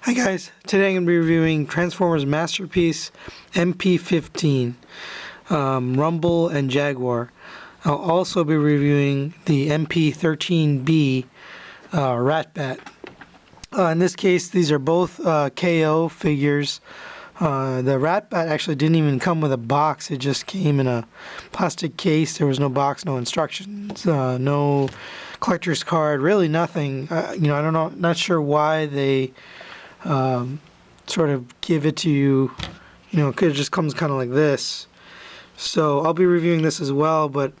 Hi guys, today I'm going to be reviewing Transformers Masterpiece MP-15, Rumble and Jaguar. I'll also be reviewing the MP-13B Ratbat. In this case, these are both KO figures. The Ratbat actually didn't even come with a box, it just came in a plastic case. There was no box, no instructions, no collector's card, really nothing. I don't know, not sure why they sort of give it to you, because it just comes kind of like this. So I'll be reviewing this as well, but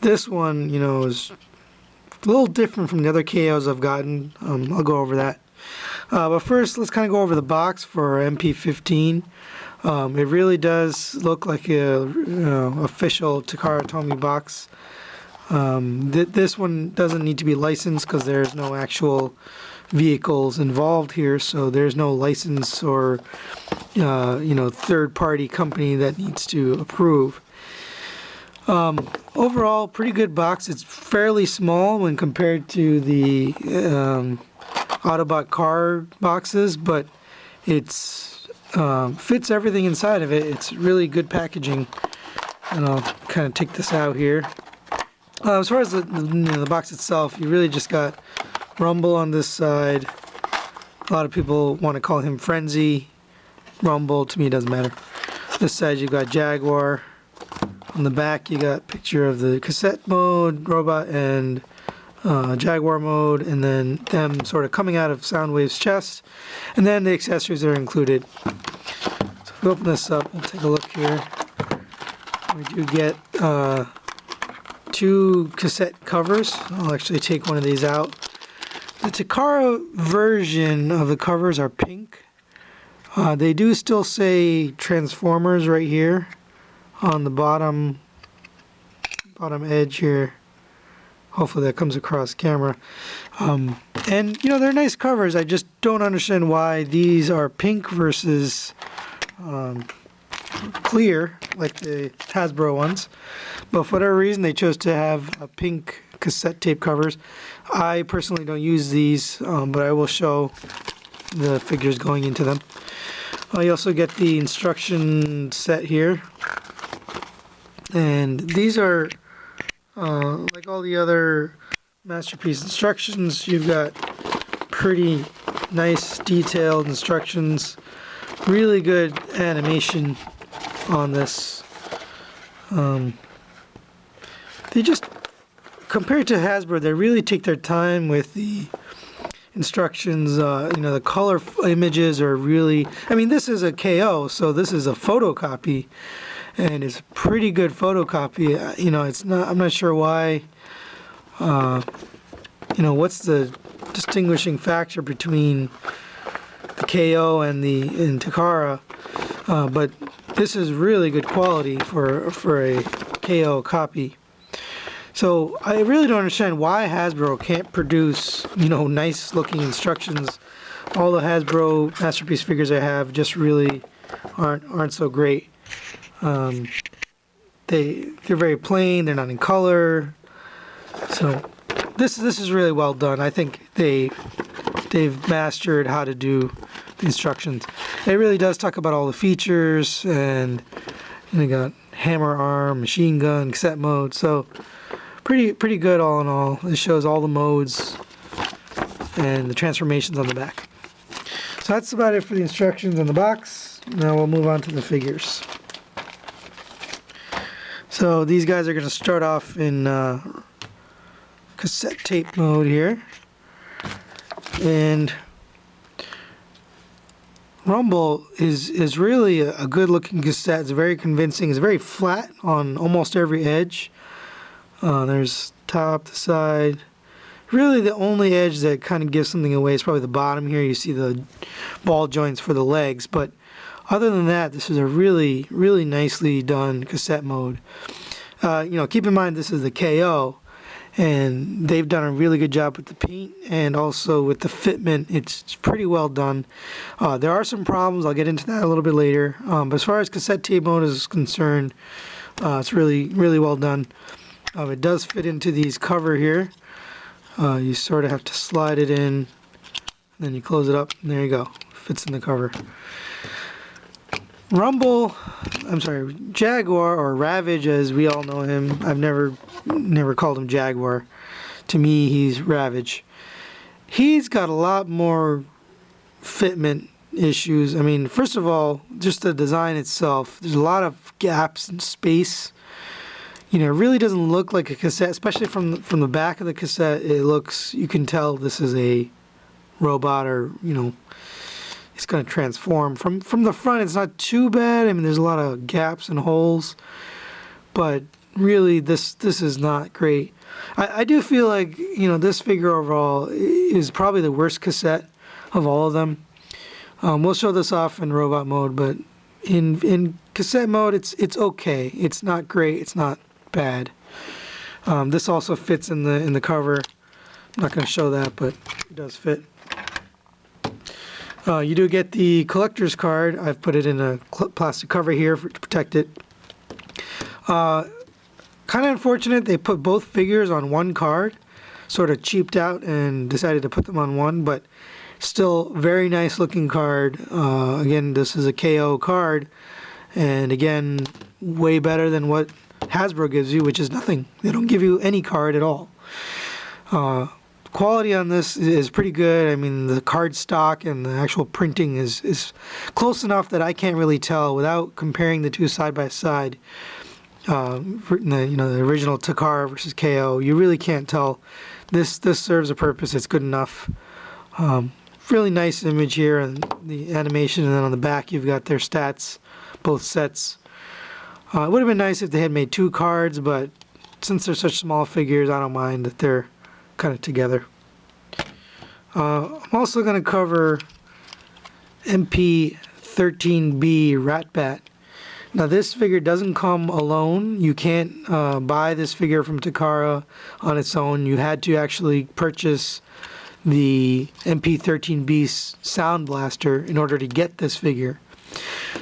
this one, is a little different from the other KOs I've gotten. I'll go over that. But first, let's kind of go over the box for MP-15. It really does look like a official Takara Tomy box. This one doesn't need to be licensed because there's no actual vehicles involved here, so there's no license or third-party company that needs to approve. Overall, pretty good box. It's fairly small when compared to the Autobot car boxes, but it's fits everything inside of it. It's really good packaging, and I'll kind of take this out here. As far as the box itself, you really just got Rumble on this side. A lot of people want to call him Frenzy. Rumble, to me, it doesn't matter. This side you got Jaguar. On the back you got a picture of the cassette mode, robot, and Jaguar mode, and then them sort of coming out of Soundwave's chest, and then the accessories that are included. So if we open this up, we'll take a look here. We do get two cassette covers. I'll actually take one of these out. The Takara version of the covers are pink. They do still say Transformers right here on the bottom edge here. Hopefully that comes across camera. And they're nice covers. I just don't understand why these are pink versus clear like the Hasbro ones. But for whatever reason they chose to have a pink cassette tape covers. I personally don't use these, but I will show the figures going into them. You also get the instruction set here, and these are like all the other Masterpiece instructions. You've got pretty nice detailed instructions, really good animation on this. They just, compared to Hasbro, they really take their time with the instructions. The color images are really, this is a KO, so this is a photocopy, and it's a pretty good photocopy. It's not, I'm not sure why, what's the distinguishing factor between the KO and Takara, but this is really good quality for a KO copy. So I really don't understand why Hasbro can't produce, nice looking instructions. All the Hasbro Masterpiece figures I have just really aren't so great. They're very plain. They're not in color. So this is really well done. I think they've mastered how to do the instructions. It really does talk about all the features, and you got hammer arm, machine gun, cassette mode. So pretty good all in all. It shows all the modes and the transformations on the back. So that's about it for the instructions on the box. Now we'll move on to the figures. So these guys are going to start off in cassette tape mode here. And Rumble is really a good looking cassette. It's very convincing. It's very flat on almost every edge. There's top, the side. Really the only edge that kind of gives something away is probably the bottom here. You see the ball joints for the legs, but other than that, this is a really, really nicely done cassette mode. Keep in mind this is the KO, and they've done a really good job with the paint and also with the fitment. It's pretty well done. There are some problems. I'll get into that a little bit later. But as far as cassette tape mode is concerned, it's really, really well done. It does fit into these cover here. You sort of have to slide it in, and then you close it up, and there you go. fits in the cover. Jaguar, or Ravage as we all know him. I've never called him Jaguar. To me, he's Ravage. He's got a lot more fitment issues. I mean, first of all, just the design itself, there's a lot of gaps in space. You know, it really doesn't look like a cassette, especially from the back of the cassette. It looks, you can tell this is a robot, or, you know, it's going to transform. From the front, it's not too bad. I mean, there's a lot of gaps and holes, but really, this is not great. I do feel like, you know, this figure overall is probably the worst cassette of all of them. We'll show this off in robot mode, but in cassette mode, it's okay. It's not great. It's not bad. This also fits in the cover. I'm not going to show that, but it does fit. You do get the collector's card. I've put it in a plastic cover here to protect it. Kind of unfortunate they put both figures on one card. Sort of cheaped out and decided to put them on one, but still very nice looking card. Again, this is a KO card, and again, way better than what Hasbro gives you, which is nothing. They don't give you any card at all. Quality on this is pretty good. I mean, the card stock and the actual printing is close enough that I can't really tell without comparing the two side by side. The original Takara versus KO, you really can't tell. This serves a purpose. It's good enough. Really nice image here and the animation, and then on the back you've got their stats, both sets. It would have been nice if they had made two cards, but since they're such small figures, I don't mind that they're kind of together. I'm also going to cover MP-13B Ratbat. Now this figure doesn't come alone. You can't buy this figure from Takara on its own. You had to actually purchase the MP-13B Sound Blaster in order to get this figure.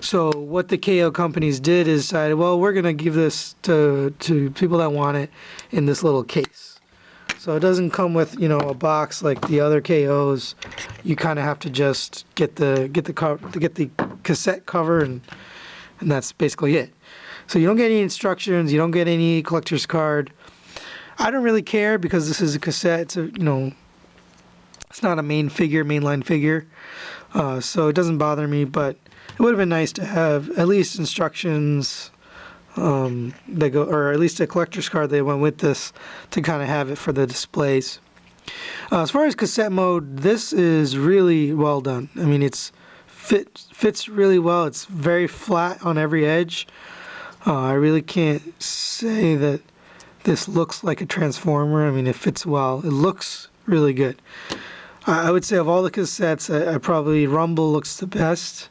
So what the KO companies did is decided, well, we're going to give this to people that want it in this little case. So it doesn't come with, you know, a box like the other KOs. You kind of have to just get the cassette cover, and that's basically it. So you don't get any instructions, you don't get any collector's card. I don't really care because this is a cassette. It's a, you know, it's not a mainline figure, so it doesn't bother me. But it would have been nice to have at least instructions that go, or at least a collector's card that went with this to kind of have it for the displays. As far as cassette mode, this is really well done. I mean, fits really well. It's very flat on every edge. I really can't say that this looks like a Transformer. I mean, it fits well. It looks really good. I would say of all the cassettes, I probably Rumble looks the best.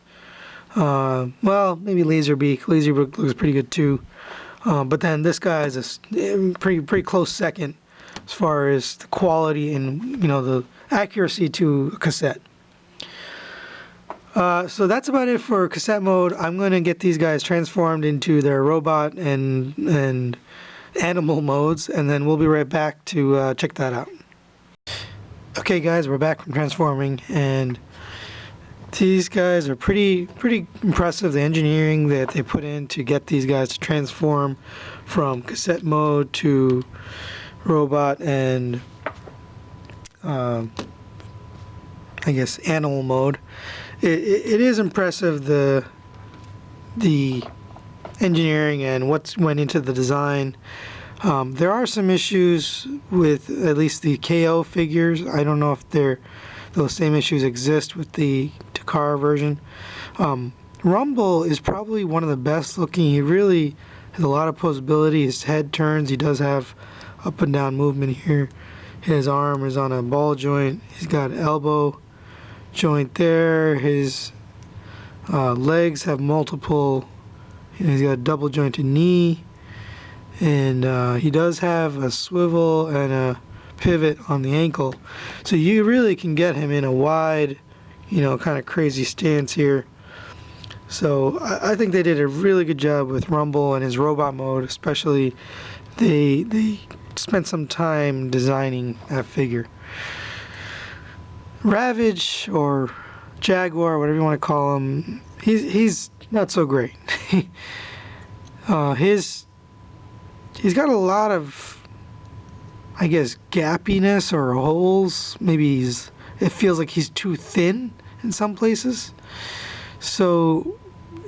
Well, maybe Laserbeak. Laserbeak looks pretty good too. But then this guy is a pretty close second as far as the quality and, you know, the accuracy to a cassette. So that's about it for cassette mode. I'm going to get these guys transformed into their robot and animal modes, and then we'll be right back to check that out. Okay guys, we're back from transforming, and these guys are pretty impressive. The engineering that they put in to get these guys to transform from cassette mode to robot and I guess animal mode. It is impressive, the engineering and what went into the design. There are some issues with at least the KO figures. I don't know if those same issues exist with the Takara version. Rumble is probably one of the best looking. He really has a lot of posability. His head turns. He does have up and down movement here. His arm is on a ball joint. He's got an elbow joint there. His legs have multiple. He's got a double jointed knee. And he does have a swivel and a pivot on the ankle. So you really can get him in a wide, you know, kind of crazy stance here. So I think they did a really good job with Rumble and his robot mode, especially. They spent some time designing that figure. Ravage or Jaguar, whatever you want to call him, he's not so great. He's got a lot of, I guess, gappiness or holes. Maybe it feels like he's too thin in some places. So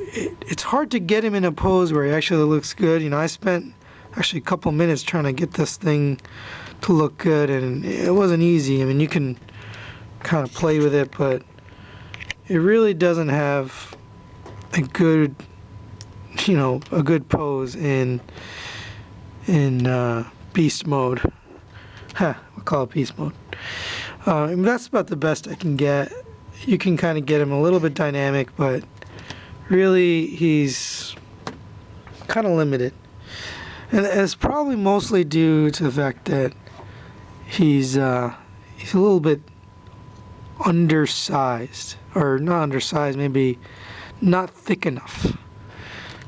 it's hard to get him in a pose where he actually looks good. I spent actually a couple minutes trying to get this thing to look good, and it wasn't easy. I mean, you can kind of play with it, but it really doesn't have a good, a good pose in beast mode. We'll call it beast mode. And that's about the best I can get. You can kind of get him a little bit dynamic, but really he's kind of limited. And it's probably mostly due to the fact that he's a little bit undersized, or not undersized, maybe not thick enough.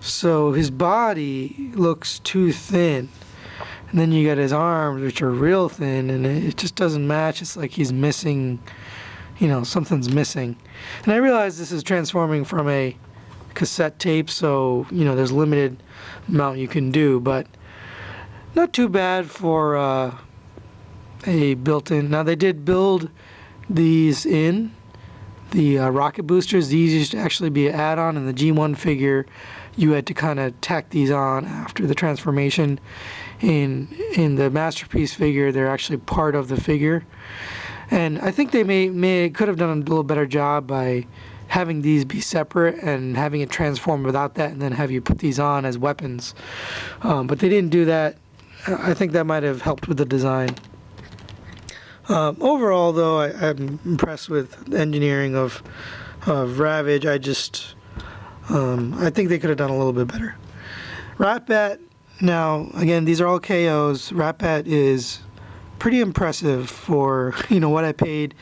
So his body looks too thin. And then you got his arms, which are real thin, and it just doesn't match. It's like he's missing, something's missing. And I realize this is transforming from a cassette tape, so, there's limited amount you can do, but not too bad for a built-in. Now, they did build these in, the rocket boosters. These used to actually be an add-on in the G1 figure. You had to kind of tack these on after the transformation. In the Masterpiece figure, they're actually part of the figure. And I think they could have done a little better job by having these be separate and having it transform without that, and then have you put these on as weapons. But they didn't do that. I think that might have helped with the design. Overall, though, I'm impressed with the engineering of Ravage. I think they could have done a little bit better. Ratbat, now, again, these are all KOs. Ratbat is pretty impressive for, what I paid.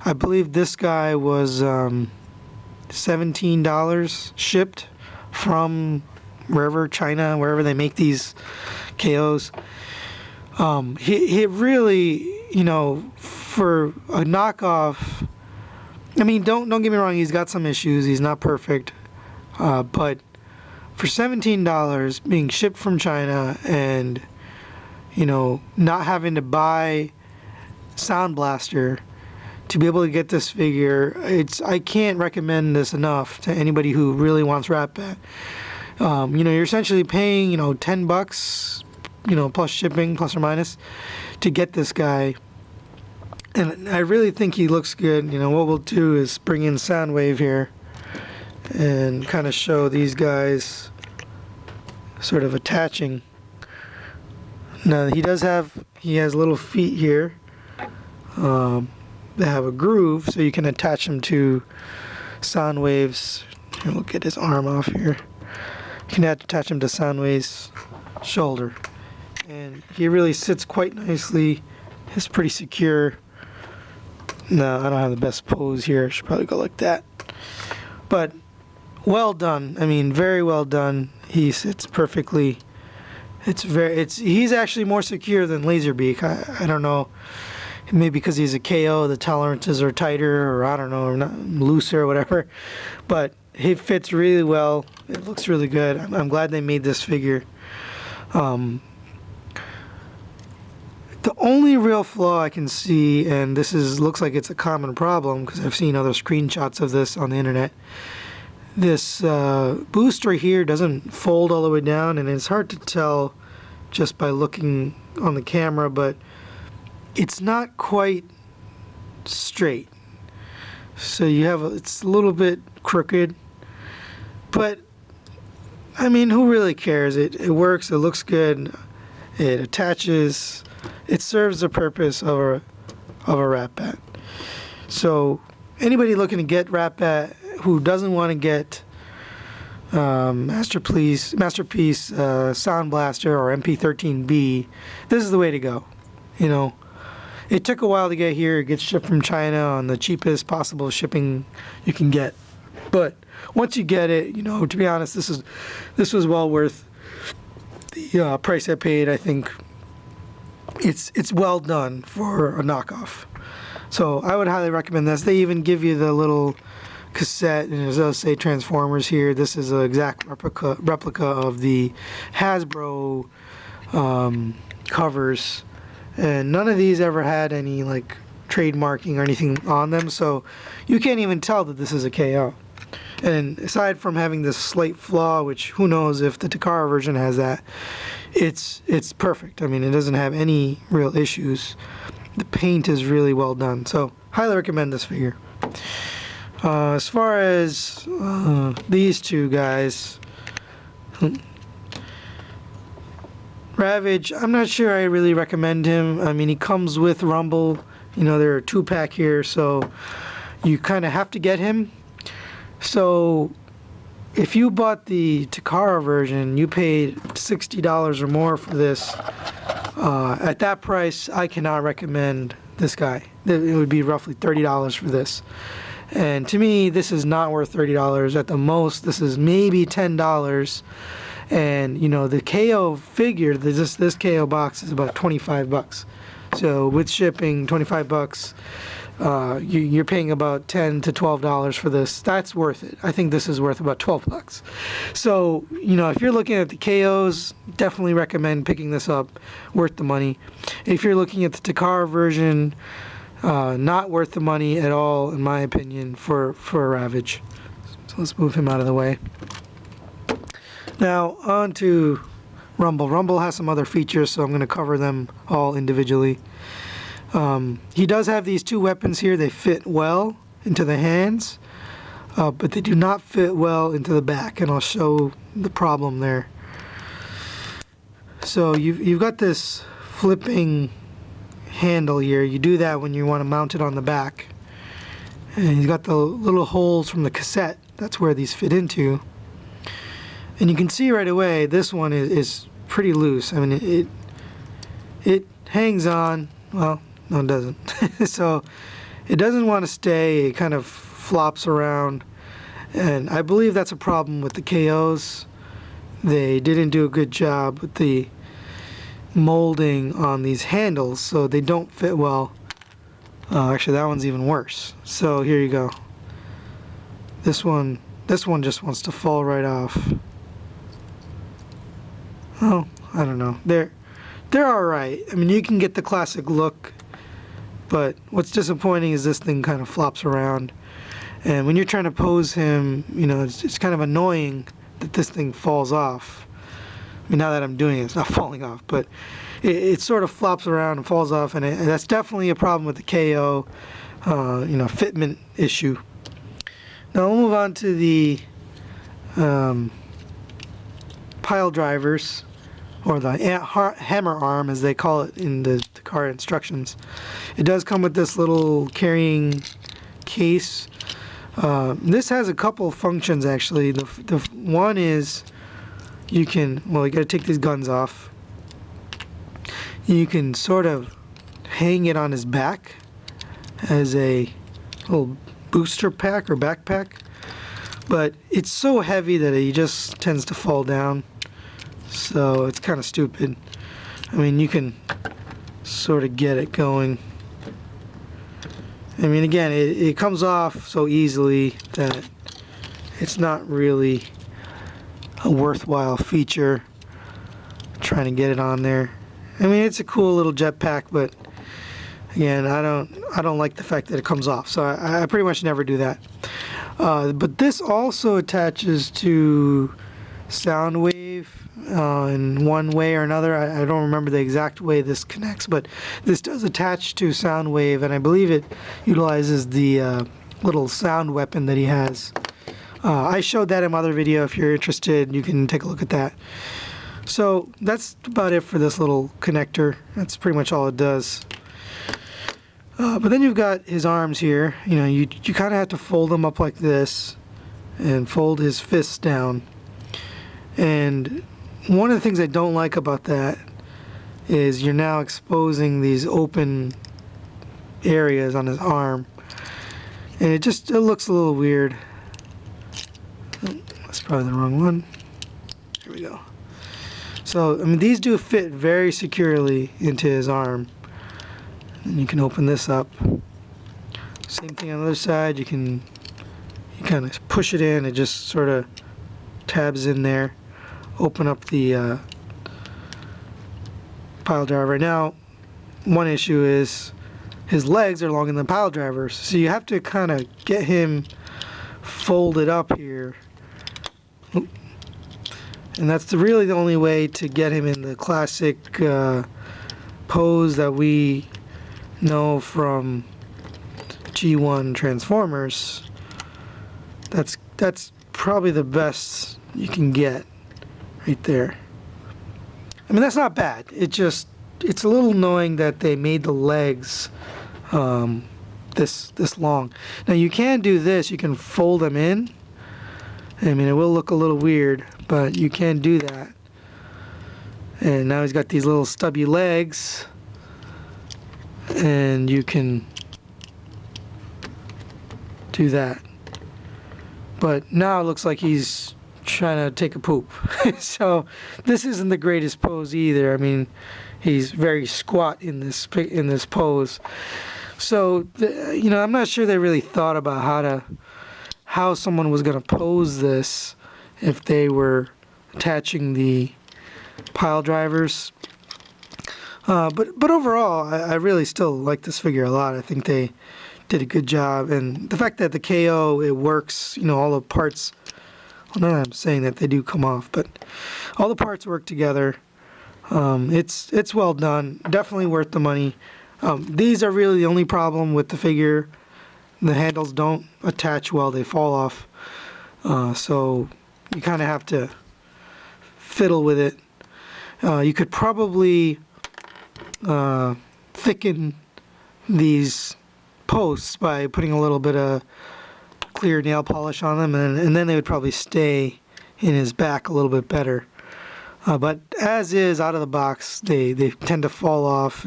I believe this guy was $17 shipped from China, wherever they make these KOs. He really, for a knockoff, I mean, don't get me wrong, he's got some issues, he's not perfect, but for $17 being shipped from China and, not having to buy Sound Blaster to be able to get this figure, I can't recommend this enough to anybody who really wants Ratbat. You're essentially paying, $10, plus shipping, plus or minus, to get this guy. And I really think he looks good. What we'll do is bring in Soundwave here and kind of show these guys sort of attaching. Now he has little feet here. They have a groove, so you can attach them to Soundwave's. Here, we'll get his arm off here. You can attach him to Soundwave's shoulder, and he really sits quite nicely. It's pretty secure. No, I don't have the best pose here. I should probably go like that. But well done. I mean, very well done. He sits perfectly. He's actually more secure than Laserbeak. I don't know. Maybe because he's a KO, the tolerances are tighter, or I don't know, or not looser, or whatever. But he fits really well. It looks really good. I'm glad they made this figure. The only real flaw I can see, and looks like it's a common problem because I've seen other screenshots of this on the internet. This booster here doesn't fold all the way down, and it's hard to tell just by looking on the camera, but it's not quite straight. So it's a little bit crooked, but I mean, who really cares? It works, it looks good, it attaches, it serves the purpose of a Ratbat. So anybody looking to get Ratbat who doesn't want to get Masterpiece, Sound Blaster, or MP-13B, this is the way to go. It took a while to get here. It gets shipped from China on the cheapest possible shipping you can get. But once you get it, to be honest, this was well worth the price I paid. I think it's well done for a knockoff. So I would highly recommend this. They even give you the little cassette, and it does say Transformers here. This is an exact replica of the Hasbro covers, and none of these ever had any like trademarking or anything on them, so you can't even tell that this is a KO. And aside from having this slate flaw, which who knows if the Takara version has that, it's perfect. I mean, it doesn't have any real issues. The paint is really well done, so highly recommend this figure. As far as these two guys, Ravage, I'm not sure I really recommend him. I mean, he comes with Rumble. You know, they're a 2-pack here, so you kind of have to get him. So if you bought the Takara version, you paid $60 or more for this. At that price, I cannot recommend this guy. It would be roughly $30 for this. And to me, this is not worth $30. At the most, this is maybe $10. And you know, the KO figure, this KO box is about 25 bucks. So with shipping, 25 bucks, you're paying about $10 to $12 for this. That's worth it. I think this is worth about 12 bucks. So, you know, if you're looking at the KOs, definitely recommend picking this up. Worth the money. If you're looking at the Takara version, not worth the money at all, in my opinion, for Ravage. So let's move him out of the way. Now, on to Rumble. Rumble has some other features, so I'm going to cover them all individually. He does have these two weapons here. They fit well into the hands, but they do not fit well into the back, and I'll show the problem there. So you've got this flipping handle here. You do that when you want to mount it on the back. And you've got the little holes from the cassette. That's where these fit into. And you can see right away this one is pretty loose. I mean, it hangs on. Well, no, it doesn't. So it doesn't want to stay. It kind of flops around. And I believe that's a problem with the KOs. They didn't do a good job with the molding on these handles, so they don't fit well. Actually, that one's even worse. So here you go. This one just wants to fall right off. Oh, I don't know. They're all right. I mean, you can get the classic look, but what's disappointing is this thing kind of flops around. And when you're trying to pose him, you know, it's kind of annoying that this thing falls off. I mean, now that I'm doing it, it's not falling off, but it sort of flops around and falls off, and that's definitely a problem with the KO, you know, fitment issue. Now we'll move on to the pile drivers, or the hammer arm as they call it in the car instructions. It does come with this little carrying case. This has a couple functions actually. The one is you can, well, you got to take these guns off. You can sort of hang it on his back as a little booster pack or backpack, but it's so heavy that he just tends to fall down. So it's kind of stupid. I mean, you can sort of get it going. I mean, again, it comes off so easily that it's not really a worthwhile feature trying to get it on there. I mean, it's a cool little jetpack, but again, I don't like the fact that it comes off, so I pretty much never do that. But this also attaches to Soundwave in one way or another. I don't remember the exact way this connects, but this does attach to Soundwave, and I believe it utilizes the little sound weapon that he has. I showed that in my other video. If you're interested, you can take a look at that. So that's about it for this little connector. That's pretty much all it does. But then you've got his arms here. You know, you kind of have to fold them up like this and fold his fists down. And one of the things I don't like about that is you're now exposing these open areas on his arm. And it looks a little weird. That's probably the wrong one. Here we go. So, I mean, these do fit very securely into his arm. And you can open this up. Same thing on the other side. You kind of push it in, it just sort of tabs in there. Open up the pile driver. Now, one issue is his legs are longer than the pile drivers, so you have to kind of get him folded up here. And that's really the only way to get him in the classic pose that we know from G1 Transformers. That's probably the best you can get right there. I mean, that's not bad. It's a little annoying that they made the legs this long. Now you can do this. You can fold them in. I mean, it will look a little weird, but you can do that. And now he's got these little stubby legs, and you can do that. But now it looks like he's trying to take a poop. So this isn't the greatest pose either. I mean, he's very squat in this pose. So I'm not sure they really thought about how someone was going to pose this if they were attaching the pile drivers. But overall, I really still like this figure a lot. I think they did a good job, and the fact that the KO, it works, all the parts, well, not that I'm saying that they do come off, but all the parts work together. It's well done, definitely worth the money. These are really the only problem with the figure. The handles don't attach well, they fall off, so you kind of have to fiddle with it. You could probably thicken these posts by putting a little bit of clear nail polish on them, and then they would probably stay in his back a little bit better. But as is, out of the box, they tend to fall off.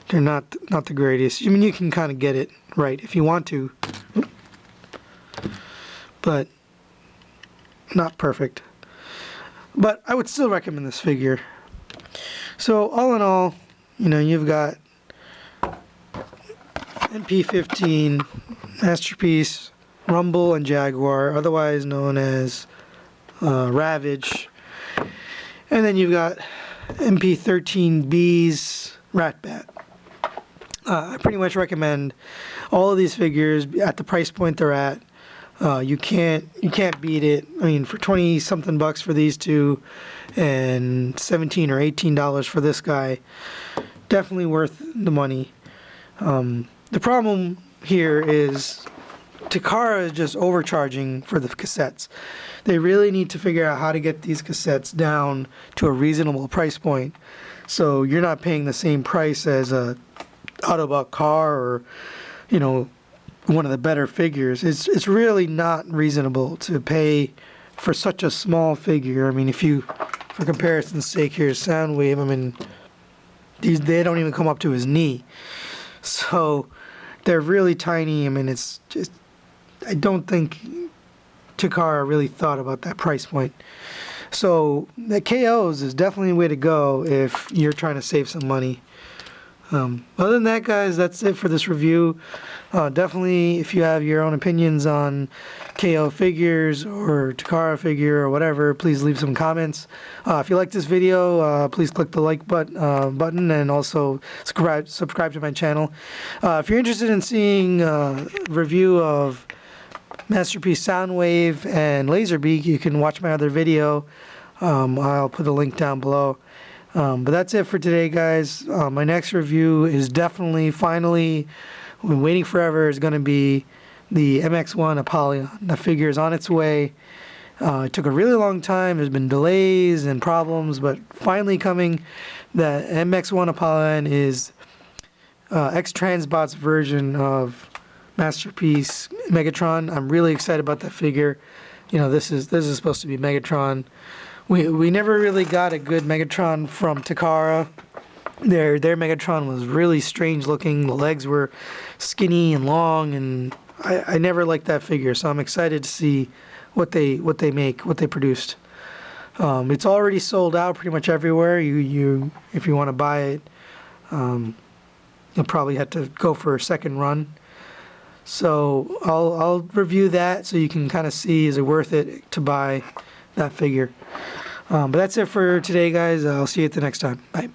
They're not the greatest. I mean, you can kind of get it right if you want to, but not perfect. But I would still recommend this figure. So all in all, you've got MP-15, Masterpiece, Rumble, and Jaguar, otherwise known as Ravage. And then you've got MP-13B's Ratbat. I pretty much recommend all of these figures at the price point they're at. You can't beat it. I mean, for 20 something bucks for these two, and $17 or $18 for this guy, definitely worth the money. The problem here is Takara is just overcharging for the cassettes. They really need to figure out how to get these cassettes down to a reasonable price point, so you're not paying the same price as a Autobot car or one of the better figures. It's really not reasonable to pay for such a small figure. I mean, for comparison's sake, here's Soundwave. I mean, they don't even come up to his knee, so they're really tiny. I mean, it's just, I don't think Takara really thought about that price point. So the KOs is definitely a way to go if you're trying to save some money. Other than that, guys, that's it for this review. Definitely, if you have your own opinions on KO figures or Takara figure or whatever, please leave some comments. If you like this video, please click the like button and also subscribe to my channel. If you're interested in seeing a review of Masterpiece Soundwave and Laserbeak, you can watch my other video. I'll put a link down below. But that's it for today, guys. My next review is finally, we've been waiting forever, is going to be the MX-1 Apollyon. The figure is on its way. It took a really long time. There's been delays and problems, but finally coming. The MX-1 Apollyon is X-Transbot's version of Masterpiece Megatron. I'm really excited about that figure. This is supposed to be Megatron. We never really got a good Megatron from Takara. Their Megatron was really strange looking. The legs were skinny and long, and I never liked that figure. So I'm excited to see what they produced. It's already sold out pretty much everywhere. If you want to buy it, you'll probably have to go for a second run. So I'll review that so you can kind of see, is it worth it to buy that figure. But that's it for today, guys. I'll see you at the next time. Bye.